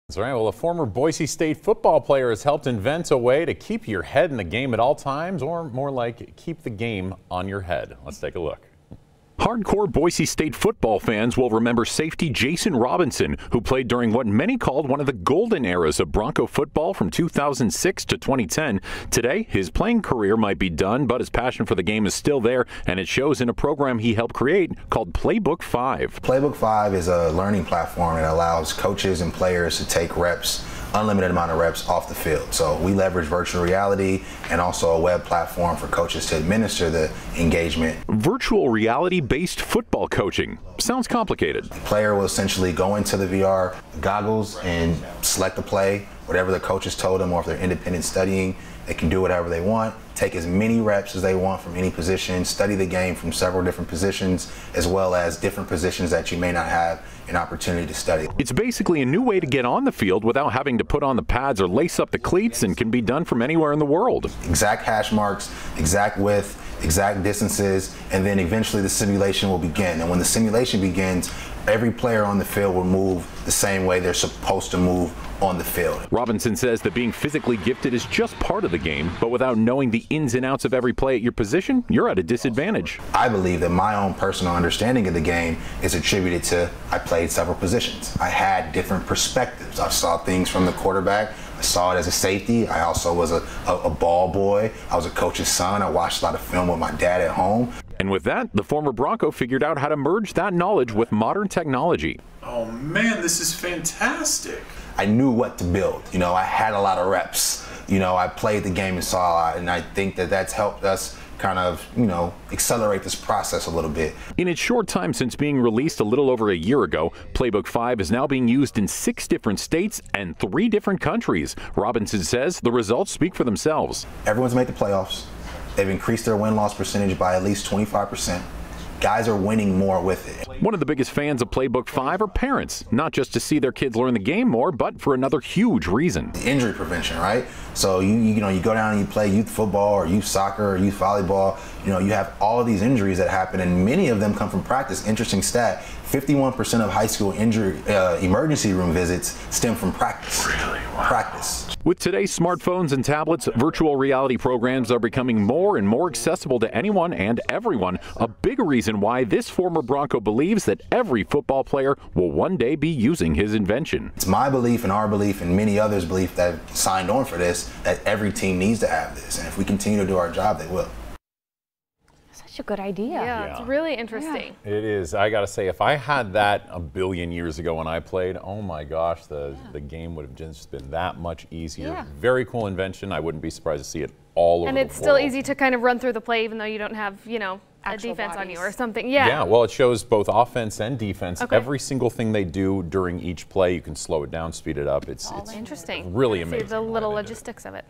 That's right. Well, a former Boise State football player has helped invent a way to keep your head in the game at all times, or more like keep the game on your head. Let's take a look. Hardcore Boise State football fans will remember safety Jason Robinson, who played during what many called one of the golden eras of Bronco football from 2006 to 2010. Today, his playing career might be done, but his passion for the game is still there, and it shows in a program he helped create called Playbook 5. Playbook 5 is a learning platform that allows coaches and players to take reps, unlimited amount of reps off the field. So we leverage virtual reality and also a web platform for coaches to administer the engagement. Virtual reality-based football coaching. Sounds complicated. The player will essentially go into the VR goggles and select a play, whatever the coaches told them, or if they're independent studying, they can do whatever they want, take as many reps as they want from any position, study the game from several different positions, as well as different positions that you may not have an opportunity to study. It's basically a new way to get on the field without having to put on the pads or lace up the cleats, and can be done from anywhere in the world. Exact hash marks, exact width, exact distances, and then eventually the simulation will begin. And when the simulation begins, every player on the field will move the same way they're supposed to move on the field. Robinson says that being physically gifted is just part of the game, but without knowing the ins and outs of every play at your position, you're at a disadvantage. I believe that my own personal understanding of the game is attributed to I played several positions. I had different perspectives. I saw things from the quarterback. I saw it as a safety. I also was a ball boy. I was a coach's son. I watched a lot of film with my dad at home. And with that, the former Bronco figured out how to merge that knowledge with modern technology. Oh man, this is fantastic. I knew what to build. You know, I had a lot of reps. You know, I played the game and saw a lot, and I think that that's helped us kind of, you know, accelerate this process a little bit. In its short time since being released a little over a year ago, Playbook 5 is now being used in 6 different states and 3 different countries. Robinson says the results speak for themselves. Everyone's made the playoffs. They've increased their win-loss percentage by at least 25%. Guys are winning more with it. One of the biggest fans of Playbook 5 are parents, not just to see their kids learn the game more, but for another huge reason. Injury prevention, right? So you go down and you play youth football or youth soccer or youth volleyball, you know, you have all of these injuries that happen, and many of them come from practice. Interesting stat, 51% of high school injury emergency room visits stem from practice. Really? Wow. Practice. With today's smartphones and tablets, virtual reality programs are becoming more and more accessible to anyone and everyone. A big reason why this former Bronco believes that every football player will one day be using his invention. It's my belief and our belief and many others' belief that have signed on for this, that every team needs to have this. And if we continue to do our job, they will. Such a good idea. Yeah, it's really interesting. It is. I got to say, if I had that a billion years ago when I played, oh my gosh, the game would have just been that much easier. Yeah. Very cool invention. I wouldn't be surprised to see it all over And the it's still world. easy to kind of run through the play even though you don't have, you know, a Actual defense on you bodies. or something. Yeah. Yeah, well, it shows both offense and defense. Okay. Every single thing they do during each play, you can slow it down, speed it up. It's Interesting. really See amazing. the little why they do it. logistics of it.